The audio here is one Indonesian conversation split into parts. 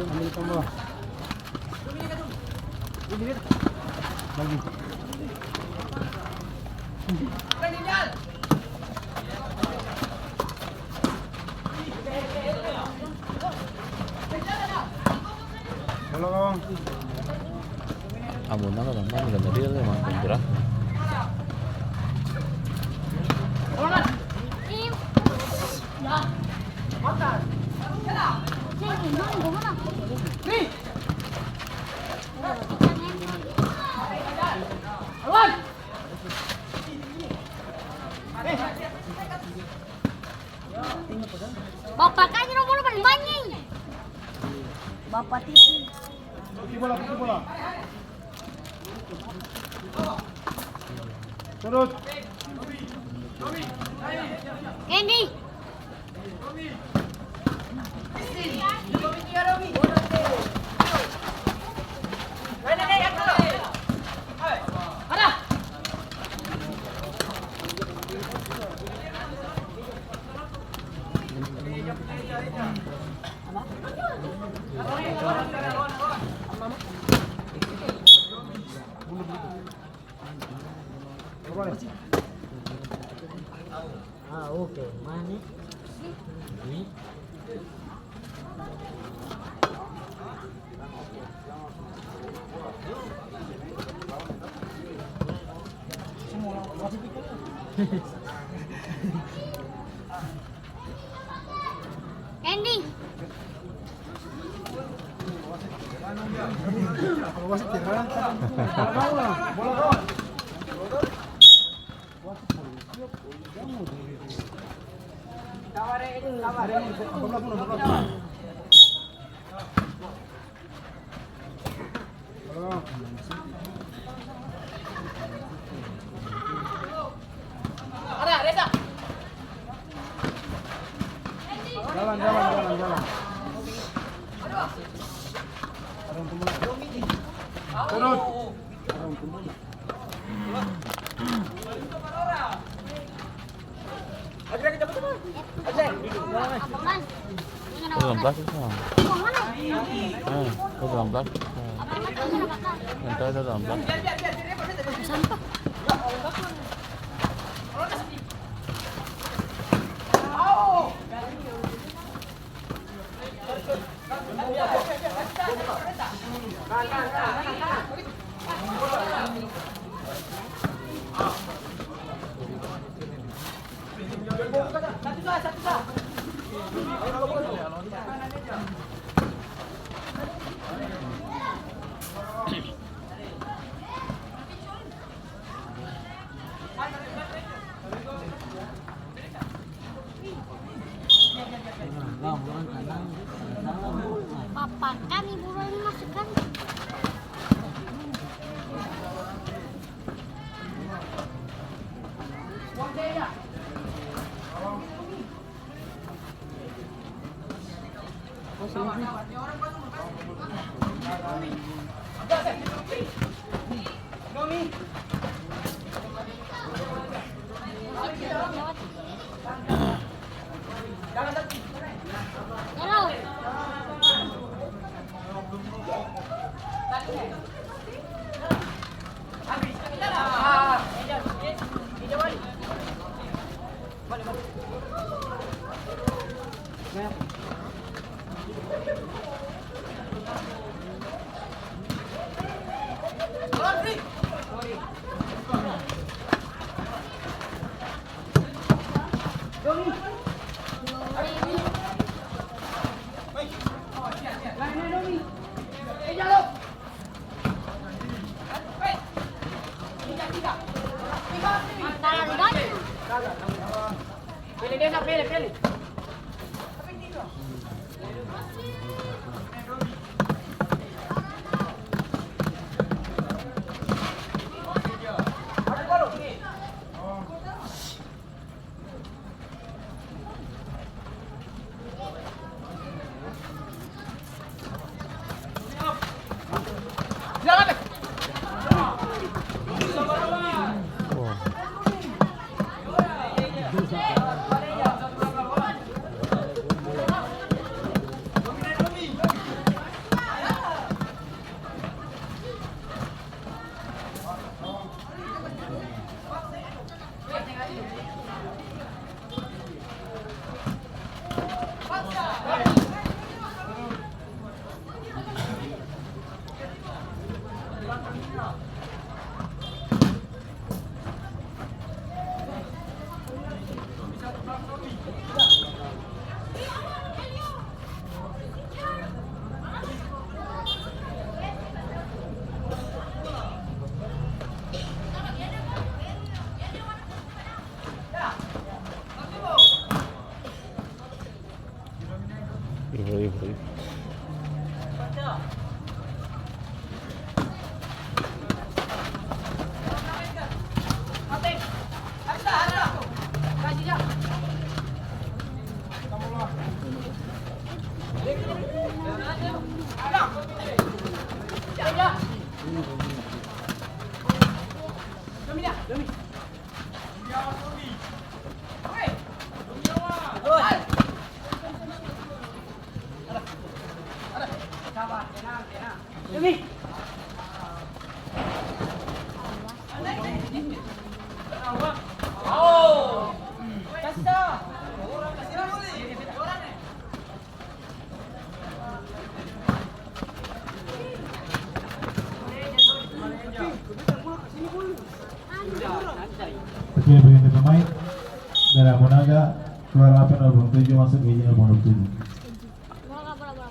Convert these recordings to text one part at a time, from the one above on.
Ambil tombol. Lagi. Halo kawan. Amun na lang man ganda dia mah pinjera. Bapak kan nomor paling banyak. Bapak TV. Pergi bola, pergi bola. Turut. Candy. Ah, oke. Mana? Ini. Candy. Kalau wasit ya. Bola kawan. Jalan. Turut. Abang. Dalam plastik sama. Abang mana? Itu dalam plastik. Nanti ada dalam plastik. Sampah. Bapak kami buruan masukkan. Hello. Pilih. Oke, begitu pemain Merah Monaga keluar lapangan 07 masuk ke 07. Bola, bola, bola.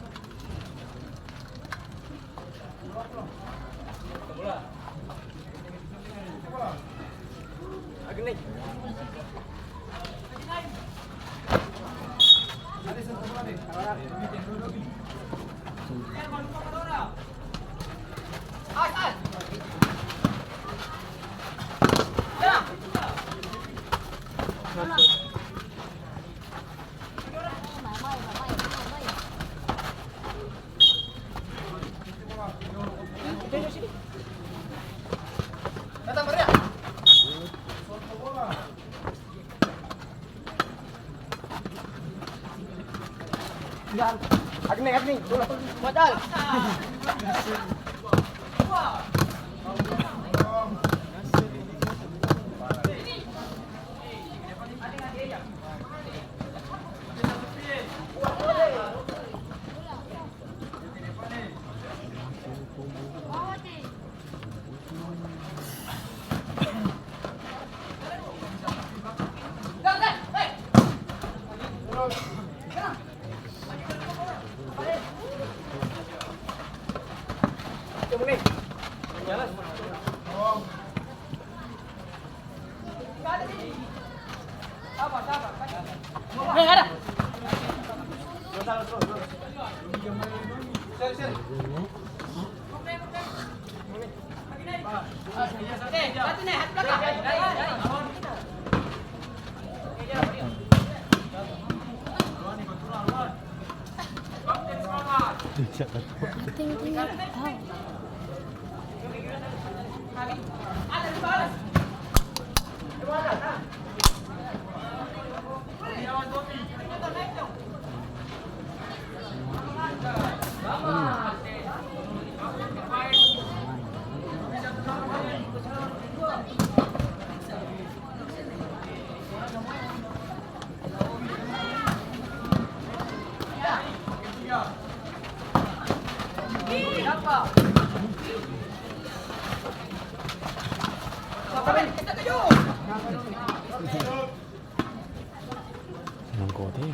Tinggi-tinggi. Nangko thế.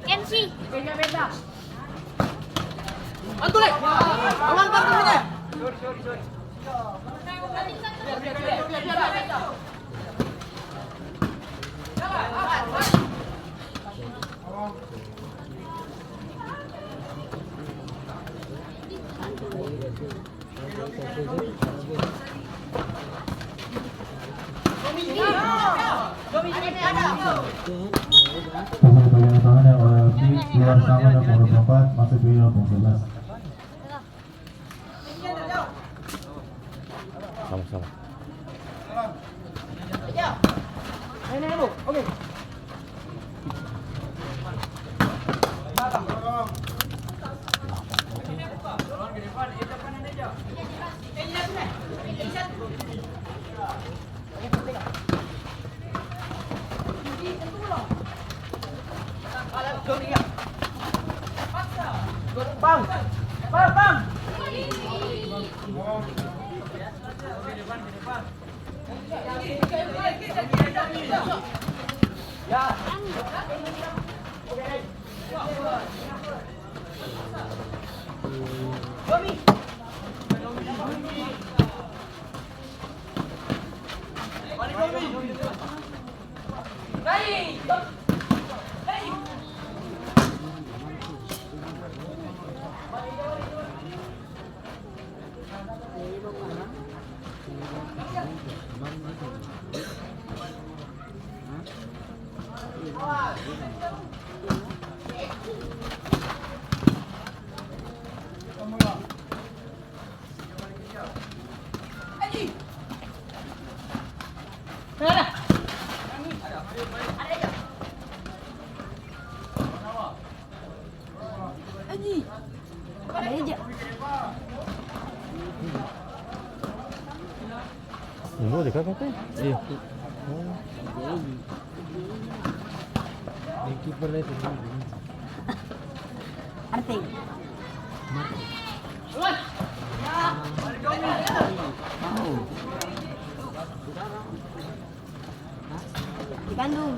MC. Beda-beda. Antu lek. Awan Pak ini. Sorry. Pemain bagian tangan yang keluar sama dan nomor 4 masuk ke nomor 11. Sama-sama. Ini Bu. Oke. Ada aja. Ini dekat apa? Iya. Yang kipernya itu. Arting. Di Bandung.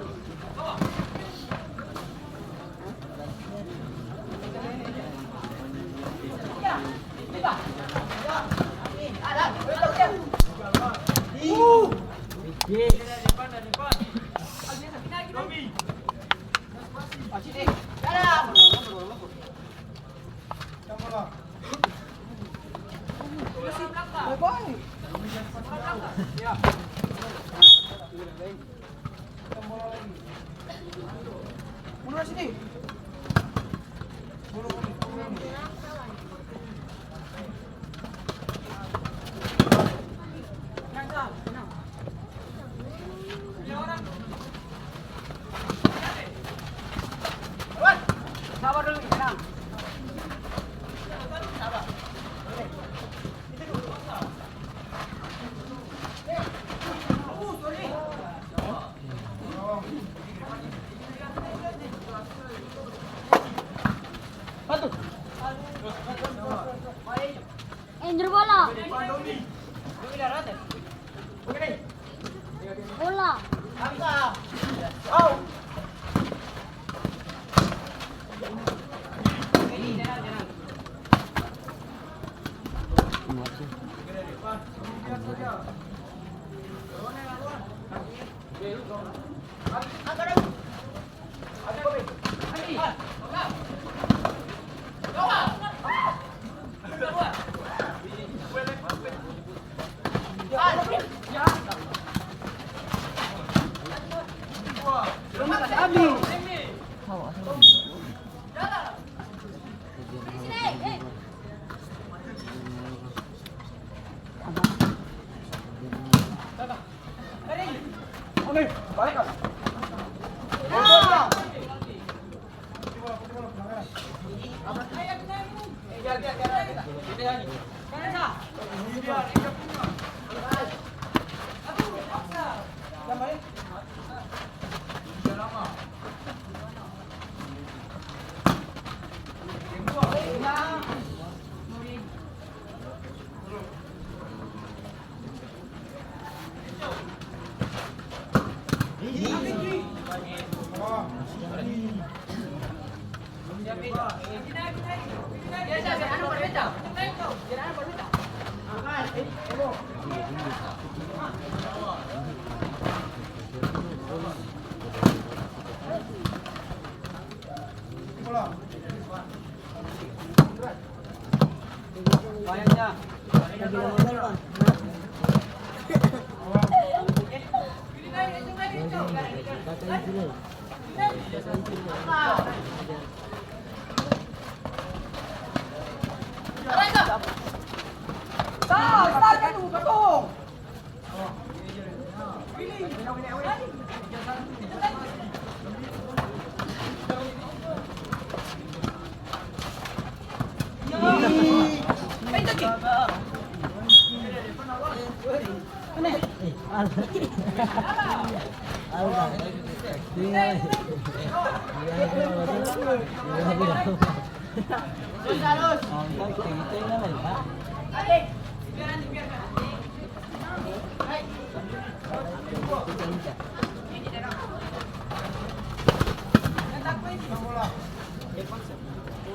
Mundur sini. Sabar dulu, tenang. Andrew bola. Bola.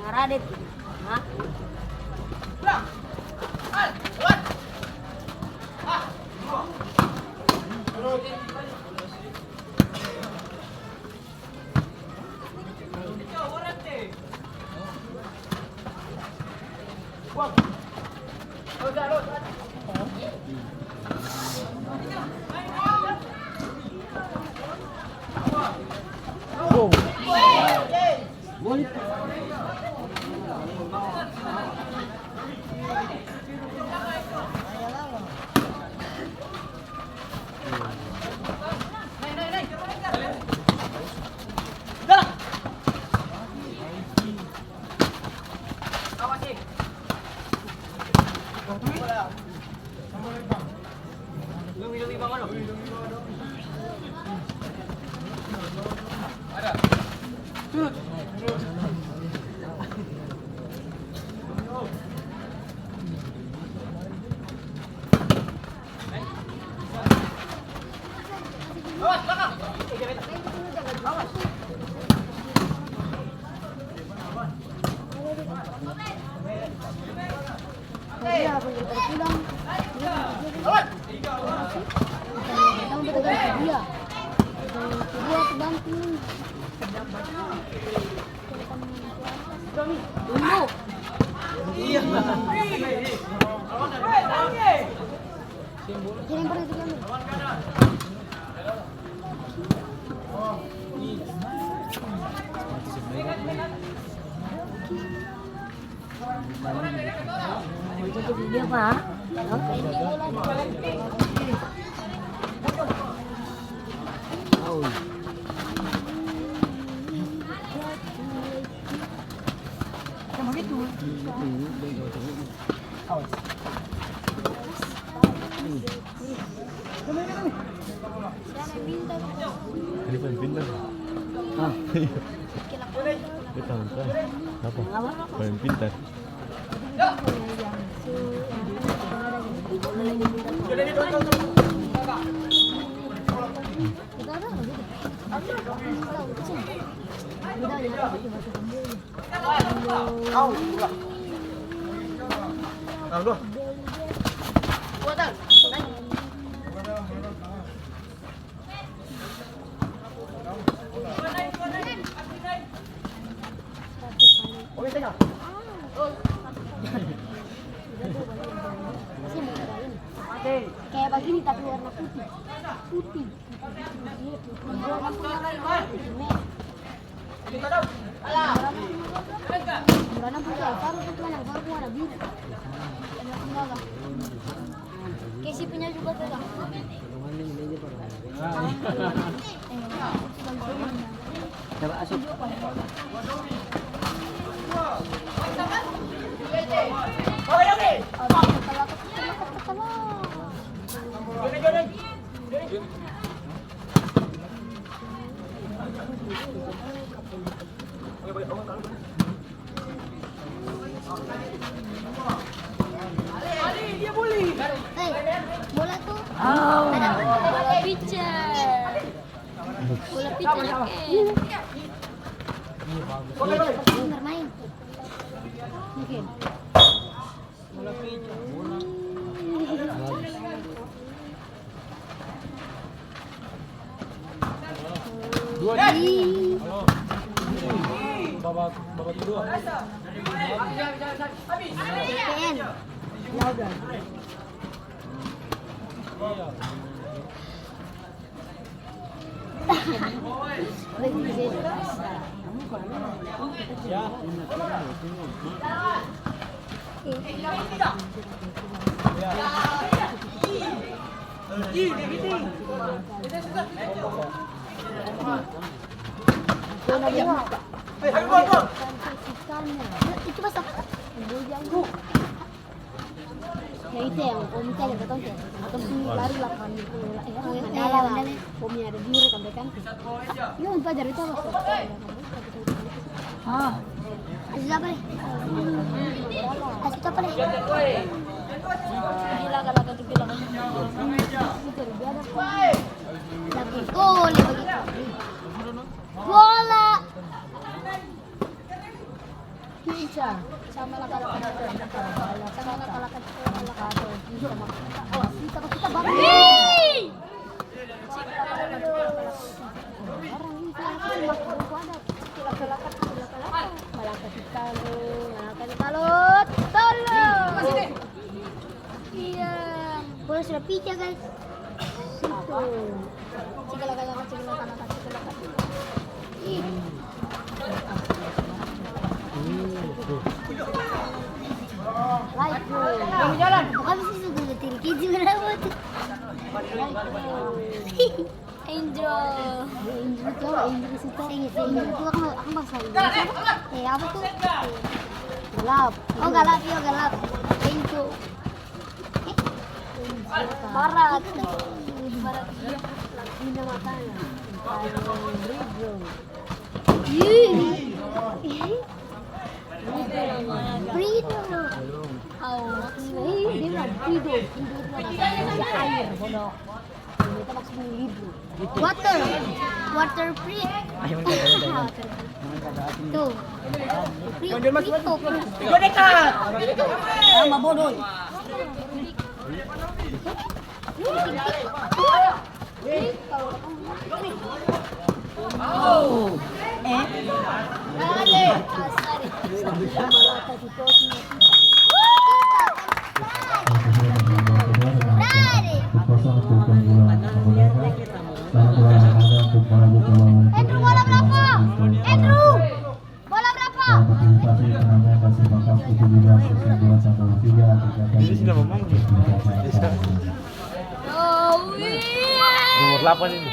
Radit. Hah? Dia Pak. Ini paling pintar. Kita nonton. Apa? Paling pintar. Kayak begini tapi warna putih. Putih. Warna putih apa? Warna biru. KCP-nya juga pegang. Coba asup. Bola tuh. Bola pitcher. Bola pitcher. Bermain. Mungkin. Bola pitcher. Dua nih. Halo. Babak kedua. PN. Laudan. Ya. Itu pas apa? Ya itu yang komite ada betul ya. Atau lari lapan itu. Dalam komite ada di rekan rekan. Iya untuk ajar itu apa? Ah, Asyik apa nih? Asyik apa nih? Gila kalau kata bilang. Itu dia ada. Lagi gol ya begitu. Bola. Bisa. Sama lah kalau kita bola sudah pica guys. Situ. Cikalaka. Right bro. Jalan. Kami sih sudah ngetir kiji berapa tuh? Angel itu aku bahasa Inggris. Apa tuh? Galap. Oh galap. Angel. Barat. Ini matanya. Frido. Dia bilang Frido itu air bodoh. Kita maksudnya Libro. Water free. Tuh. Gue dekat. Sama bodoh. Nomor 8 ini.